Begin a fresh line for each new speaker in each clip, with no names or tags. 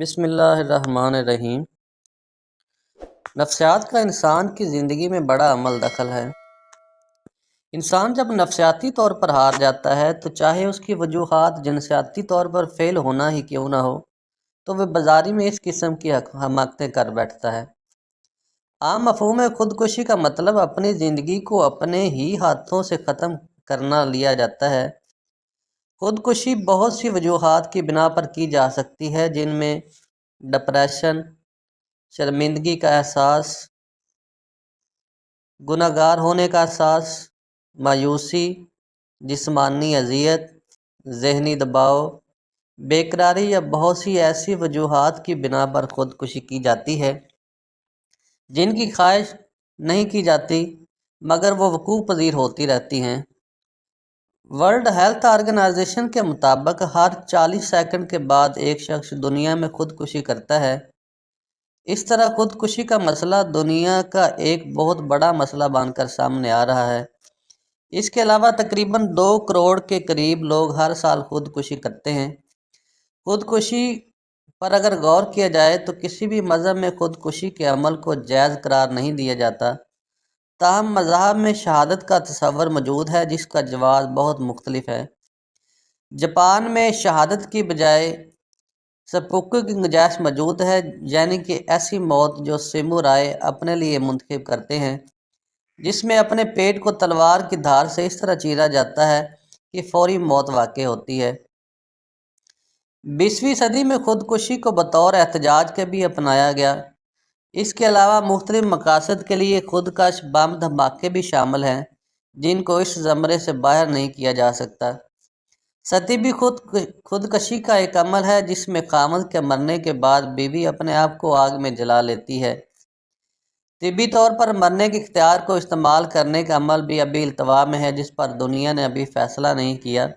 بسم اللہ الرحمن الرحیم۔ نفسیات کا انسان کی زندگی میں بڑا عمل دخل ہے۔ انسان جب نفسیاتی طور پر ہار جاتا ہے تو چاہے اس کی وجوہات جنسیاتی طور پر فیل ہونا ہی کیوں نہ ہو، تو وہ بازاری میں اس قسم کی حماقتیں کر بیٹھتا ہے۔ عام مفہوم خودکشی کا مطلب اپنی زندگی کو اپنے ہی ہاتھوں سے ختم کرنا لیا جاتا ہے۔ خودکشی بہت سی وجوہات کی بنا پر کی جا سکتی ہے، جن میں ڈپریشن، شرمندگی کا احساس، گنہگار ہونے کا احساس، مایوسی، جسمانی اذیت، ذہنی دباؤ، بے قراری یا بہت سی ایسی وجوہات کی بنا پر خودکشی کی جاتی ہے جن کی خواہش نہیں کی جاتی مگر وہ وقوع پذیر ہوتی رہتی ہیں۔ ورلڈ ہیلتھ آرگنائزیشن کے مطابق ہر 40 سیکنڈ کے بعد ایک شخص دنیا میں خودکشی کرتا ہے۔ اس طرح خودکشی کا مسئلہ دنیا کا ایک بہت بڑا مسئلہ بن کر سامنے آ رہا ہے۔ اس کے علاوہ تقریباً 2 کروڑ کے قریب لوگ ہر سال خودکشی کرتے ہیں۔ خودکشی پر اگر غور کیا جائے تو کسی بھی مذہب میں خودکشی کے عمل کو جائز قرار نہیں دیا جاتا، تاہم مذاہب میں شہادت کا تصور موجود ہے جس کا جواز بہت مختلف ہے۔ جاپان میں شہادت کی بجائے سپوکو کی گنجائش موجود ہے، یعنی کہ ایسی موت جو سامورائی اپنے لیے منتخب کرتے ہیں، جس میں اپنے پیٹ کو تلوار کی دھار سے اس طرح چیرا جاتا ہے کہ فوری موت واقع ہوتی ہے۔ 20ویں صدی میں خودکشی کو بطور احتجاج کے بھی اپنایا گیا۔ اس کے علاوہ مختلف مقاصد کے لیے خودکش بم دھماکے بھی شامل ہیں جن کو اس زمرے سے باہر نہیں کیا جا سکتا۔ ستیبی خودکشی کا ایک عمل ہے جس میں خاوند کے مرنے کے بعد بیوی اپنے آپ کو آگ میں جلا لیتی ہے۔ طبی طور پر مرنے کے اختیار کو استعمال کرنے کا عمل بھی ابھی التوا میں ہے، جس پر دنیا نے ابھی فیصلہ نہیں کیا۔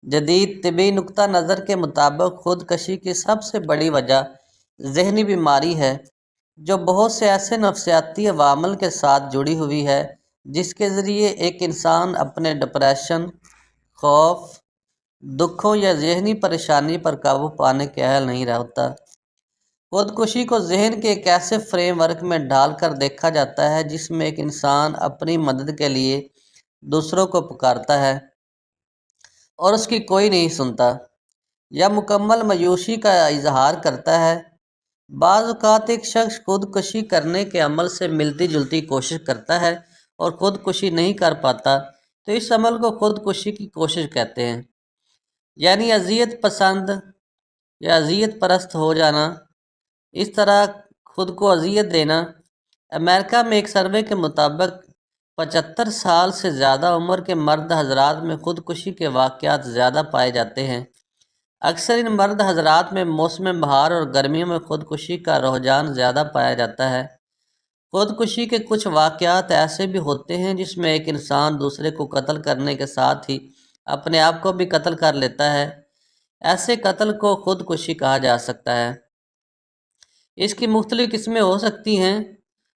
جدید طبی نقطہ نظر کے مطابق خودکشی کی سب سے بڑی وجہ ذہنی بیماری ہے، جو بہت سے ایسے نفسیاتی عوامل کے ساتھ جڑی ہوئی ہے جس کے ذریعے ایک انسان اپنے ڈپریشن، خوف، دکھوں یا ذہنی پریشانی پر قابو پانے کے اہل نہیں ہوتا۔ خودکشی کو ذہن کے ایک ایسے فریم ورک میں ڈال کر دیکھا جاتا ہے جس میں ایک انسان اپنی مدد کے لیے دوسروں کو پکارتا ہے اور اس کی کوئی نہیں سنتا، یا مکمل مایوسی کا اظہار کرتا ہے۔ بعض اوقات ایک شخص خودکشی کرنے کے عمل سے ملتی جلتی کوشش کرتا ہے اور خودکشی نہیں کر پاتا تو اس عمل کو خودکشی کی کوشش کہتے ہیں، یعنی اذیت پسند یا اذیت پرست ہو جانا، اس طرح خود کو اذیت دینا۔ امریکہ میں ایک سروے کے مطابق 75 سال سے زیادہ عمر کے مرد حضرات میں خودکشی کے واقعات زیادہ پائے جاتے ہیں۔ اکثر ان مرد حضرات میں موسم بہار اور گرمیوں میں خودکشی کا رجحان زیادہ پایا جاتا ہے۔ خودکشی کے کچھ واقعات ایسے بھی ہوتے ہیں جس میں ایک انسان دوسرے کو قتل کرنے کے ساتھ ہی اپنے آپ کو بھی قتل کر لیتا ہے۔ ایسے قتل کو خودکشی کہا جا سکتا ہے۔ اس کی مختلف قسمیں ہو سکتی ہیں۔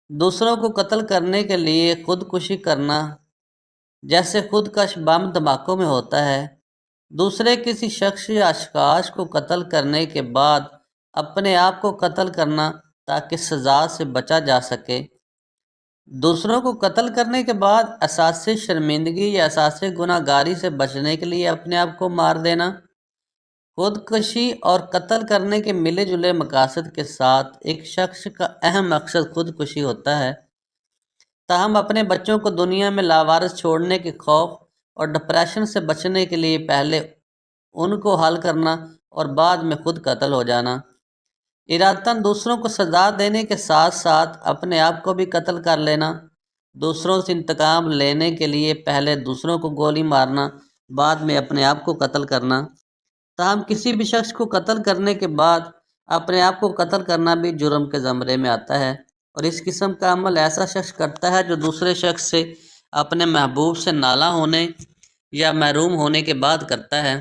دوسروں کو قتل کرنے کے لیے خودکشی کرنا، جیسے خودکش بم دھماکوں میں ہوتا ہے۔ دوسرے کسی شخص یا اشخاص کو قتل کرنے کے بعد اپنے آپ کو قتل کرنا تاکہ سزا سے بچا جا سکے۔ دوسروں کو قتل کرنے کے بعد احساس شرمندگی یا احساس گناہ گاری سے بچنے کے لیے اپنے آپ کو مار دینا۔ خودکشی اور قتل کرنے کے ملے جلے مقاصد کے ساتھ ایک شخص کا اہم مقصد خودکشی ہوتا ہے، تاہم اپنے بچوں کو دنیا میں لاوارث چھوڑنے کے خوف اور ڈپریشن سے بچنے کے لیے پہلے ان کو حل کرنا اور بعد میں خود قتل ہو جانا۔ ارادتاً دوسروں کو سزا دینے کے ساتھ ساتھ اپنے آپ کو بھی قتل کر لینا۔ دوسروں سے انتقام لینے کے لیے پہلے دوسروں کو گولی مارنا، بعد میں اپنے آپ کو قتل کرنا۔ تاہم کسی بھی شخص کو قتل کرنے کے بعد اپنے آپ کو قتل کرنا بھی جرم کے زمرے میں آتا ہے، اور اس قسم کا عمل ایسا شخص کرتا ہے جو دوسرے شخص سے اپنے محبوب سے نالاں ہونے یا محروم ہونے کے بعد کرتا ہے۔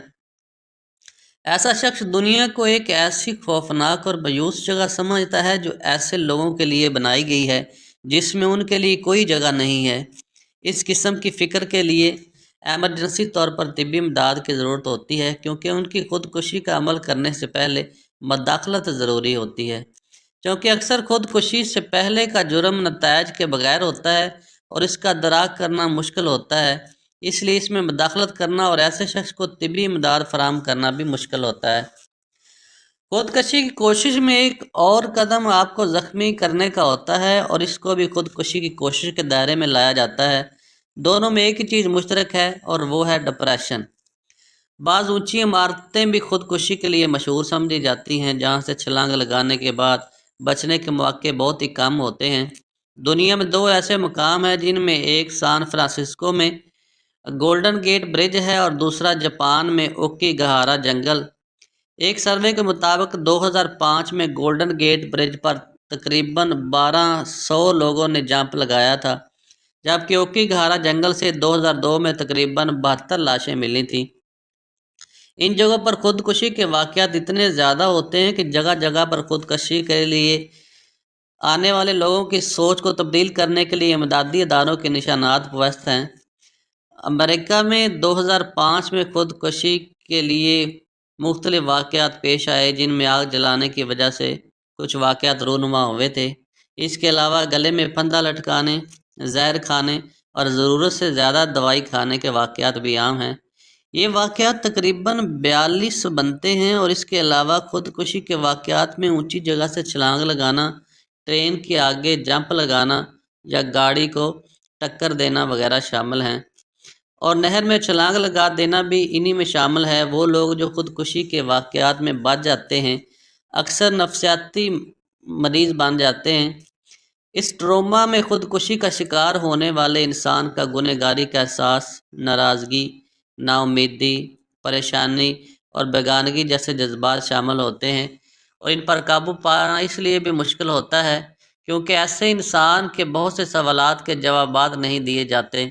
ایسا شخص دنیا کو ایک ایسی خوفناک اور مایوس جگہ سمجھتا ہے جو ایسے لوگوں کے لیے بنائی گئی ہے جس میں ان کے لیے کوئی جگہ نہیں ہے۔ اس قسم کی فکر کے لیے ایمرجنسی طور پر طبی امداد کی ضرورت ہوتی ہے، کیونکہ ان کی خودکشی کا عمل کرنے سے پہلے مداخلت ضروری ہوتی ہے، کیونکہ اکثر خودکشی سے پہلے کا جرم نتائج کے بغیر ہوتا ہے اور اس کا ادراک کرنا مشکل ہوتا ہے، اس لیے اس میں مداخلت کرنا اور ایسے شخص کو طبی امداد فراہم کرنا بھی مشکل ہوتا ہے۔ خودکشی کی کوشش میں ایک اور قدم آپ کو زخمی کرنے کا ہوتا ہے اور اس کو بھی خودکشی کی کوشش کے دائرے میں لایا جاتا ہے۔ دونوں میں ایک ہی چیز مشترک ہے اور وہ ہے ڈپریشن۔ بعض اونچی عمارتیں بھی خودکشی کے لیے مشہور سمجھی جاتی ہیں، جہاں سے چھلانگ لگانے کے بعد بچنے کے مواقع بہت ہی کم ہوتے ہیں۔ دنیا میں دو ایسے مقام ہیں جن میں ایک سان فرانسسکو میں گولڈن گیٹ برج ہے اور دوسرا جاپان میں اوکی گہارا جنگل۔ ایک سروے کے مطابق 2005 میں گولڈن گیٹ برج پر تقریباً 1200 لوگوں نے جمپ لگایا تھا، جبکہ اوکی گہارا جنگل سے 2002 میں تقریباً 72 لاشیں ملی تھیں۔ ان جگہوں پر خودکشی کے واقعات اتنے زیادہ ہوتے ہیں کہ جگہ جگہ پر خودکشی کے لیے آنے والے لوگوں کی سوچ کو تبدیل کرنے کے لیے امدادی اداروں کے نشانات پست ہیں۔ امریکہ میں 2005 میں خودکشی کے لیے مختلف واقعات پیش آئے، جن میں آگ جلانے کی وجہ سے کچھ واقعات رونما ہوئے تھے۔ اس کے علاوہ گلے میں پھندا لٹکانے، زہر کھانے اور ضرورت سے زیادہ دوائی کھانے کے واقعات بھی عام ہیں۔ یہ واقعات تقریباً 42 بنتے ہیں اور اس کے علاوہ خودکشی کے واقعات میں اونچی جگہ سے چھلانگ لگانا، ٹرین کے آگے جمپ لگانا یا گاڑی کو ٹکر دینا وغیرہ شامل ہیں، اور نہر میں چھلانگ لگا دینا بھی انہی میں شامل ہے۔ وہ لوگ جو خودکشی کے واقعات میں بچ جاتے ہیں اکثر نفسیاتی مریض بن جاتے ہیں۔ اس ٹروما میں خودکشی کا شکار ہونے والے انسان کا گنہگاری کا احساس، ناراضگی، نا امیدی، پریشانی اور بیگانگی جیسے جذبات شامل ہوتے ہیں، اور ان پر قابو پانا اس لیے بھی مشکل ہوتا ہے کیونکہ ایسے انسان کے بہت سے سوالات کے جوابات نہیں دیے جاتے۔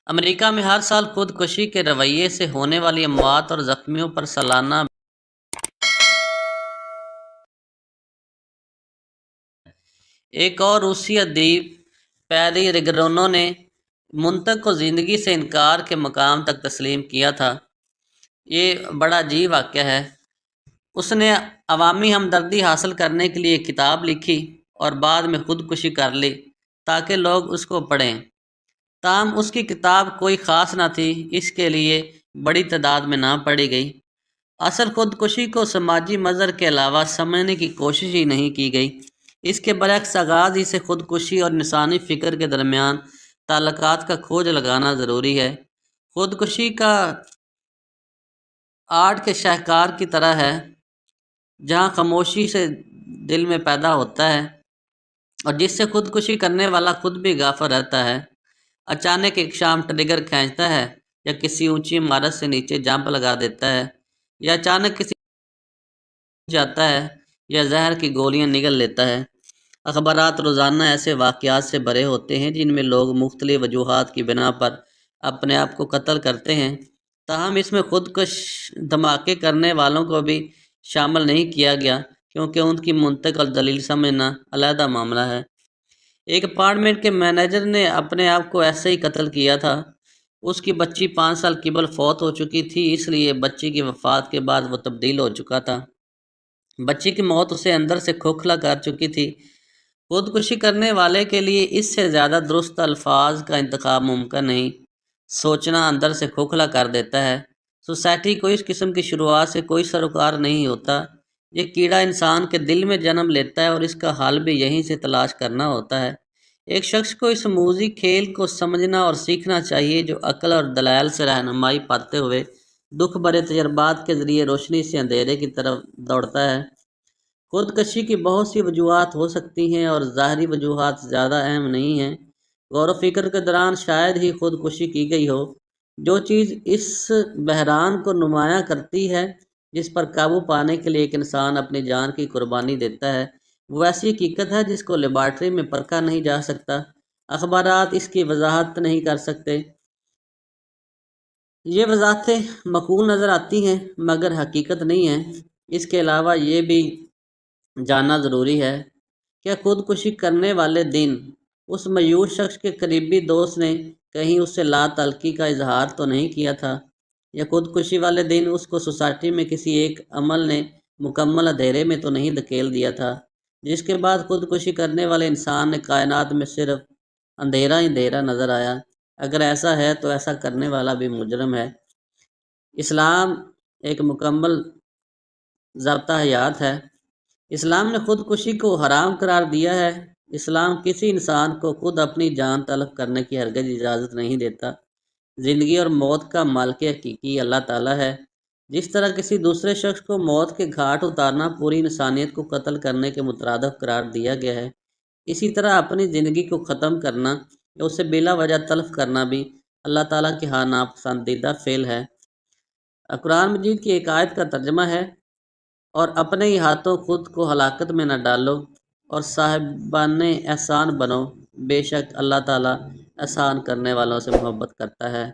امریکہ میں ہر سال خودکشی کے رویے سے ہونے والی اموات اور زخمیوں پر سالانہ ایک اور روسی ادیب پیری ریگرونو نے منطق کو زندگی سے انکار کے مقام تک تسلیم کیا تھا۔ یہ بڑا عجیب واقعہ ہے۔ اس نے عوامی ہمدردی حاصل کرنے کے لیے ایک کتاب لکھی اور بعد میں خودکشی کر لی تاکہ لوگ اس کو پڑھیں۔ تاہم اس کی کتاب کوئی خاص نہ تھی، اس کے لیے بڑی تعداد میں نہ پڑھی گئی۔ اصل خودکشی کو سماجی منظر کے علاوہ سمجھنے کی کوشش ہی نہیں کی گئی۔ اس کے برعکس آغاز ہی سے خودکشی اور انسانی فکر کے درمیان تعلقات کا کھوج لگانا ضروری ہے۔ خودکشی کا آرٹ کے شاہکار کی طرح ہے، جہاں خاموشی سے دل میں پیدا ہوتا ہے اور جس سے خودکشی کرنے والا خود بھی غافل رہتا ہے۔ اچانک ایک شام ٹریگر کھینچتا ہے، یا کسی اونچی عمارت سے نیچے جمپ لگا دیتا ہے، یا اچانک کسی جاتا ہے، یا زہر کی گولیاں نگل لیتا ہے۔ اخبارات روزانہ ایسے واقعات سے بھرے ہوتے ہیں جن میں لوگ مختلف وجوہات کی بنا پر اپنے آپ کو قتل کرتے ہیں، تاہم اس میں خودکش دھماکے کرنے والوں کو بھی شامل نہیں کیا گیا کیونکہ ان کی منطق اور دلیل سمجھنا علیحدہ معاملہ ہے۔ ایک اپارٹمنٹ کے مینیجر نے اپنے آپ کو ایسے ہی قتل کیا تھا۔ اس کی بچی 5 سال قبل فوت ہو چکی تھی، اس لیے بچی کی وفات کے بعد وہ تبدیل ہو چکا تھا۔ بچی کی موت اسے اندر سے کھوکھلا کر چکی تھی۔ خودکشی کرنے والے کے لیے اس سے زیادہ درست الفاظ کا انتخاب ممکن نہیں۔ سوچنا اندر سے کھوکھلا کر دیتا ہے۔ سوسائٹی کو اس قسم کی شروعات سے کوئی سروکار نہیں ہوتا۔ یہ کیڑا انسان کے دل میں جنم لیتا ہے اور اس کا حل بھی یہیں سے تلاش کرنا ہوتا ہے۔ ایک شخص کو اس موذی کھیل کو سمجھنا اور سیکھنا چاہیے جو عقل اور دلائل سے رہنمائی پاتے ہوئے دکھ بھرے تجربات کے ذریعے روشنی سے اندھیرے کی طرف دوڑتا ہے۔ خودکشی کی بہت سی وجوہات ہو سکتی ہیں اور ظاہری وجوہات زیادہ اہم نہیں ہیں۔ غور و فکر کے دوران شاید ہی خودکشی کی گئی ہو۔ جو چیز اس بحران کو نمایاں کرتی ہے جس پر قابو پانے کے لیے ایک انسان اپنی جان کی قربانی دیتا ہے، وہ ایسی حقیقت ہے جس کو لیبارٹری میں پرکھا نہیں جا سکتا۔ اخبارات اس کی وضاحت نہیں کر سکتے۔ یہ وضاحتیں معقول نظر آتی ہیں مگر حقیقت نہیں ہیں۔ اس کے علاوہ یہ بھی جاننا ضروری ہے کہ خودکشی کرنے والے دن اس مایوس شخص کے قریبی دوست نے کہیں اس سے لا تعلقی کا اظہار تو نہیں کیا تھا، یا خودکشی والے دن اس کو سوسائٹی میں کسی ایک عمل نے مکمل اندھیرے میں تو نہیں دھکیل دیا تھا، جس کے بعد خودکشی کرنے والے انسان نے کائنات میں صرف اندھیرا ہی اندھیرا نظر آیا۔ اگر ایسا ہے تو ایسا کرنے والا بھی مجرم ہے۔ اسلام ایک مکمل ضابطہ حیات ہے۔ اسلام نے خودکشی کو حرام قرار دیا ہے۔ اسلام کسی انسان کو خود اپنی جان تلف کرنے کی ہرگز اجازت نہیں دیتا۔ زندگی اور موت کا مالک حقیقی اللہ تعالیٰ ہے۔ جس طرح کسی دوسرے شخص کو موت کے گھاٹ اتارنا پوری انسانیت کو قتل کرنے کے مترادف قرار دیا گیا ہے، اسی طرح اپنی زندگی کو ختم کرنا یا اسے بلا وجہ تلف کرنا بھی اللہ تعالیٰ کے ہاں ناپسندیدہ فعل ہے۔ قرآن مجید کی ایک آیت کا ترجمہ ہے، اور اپنے ہی ہاتھوں خود کو ہلاکت میں نہ ڈالو اور صاحبان احسان بنو، بے شک اللہ تعالیٰ احسان کرنے والوں سے محبت کرتا ہے۔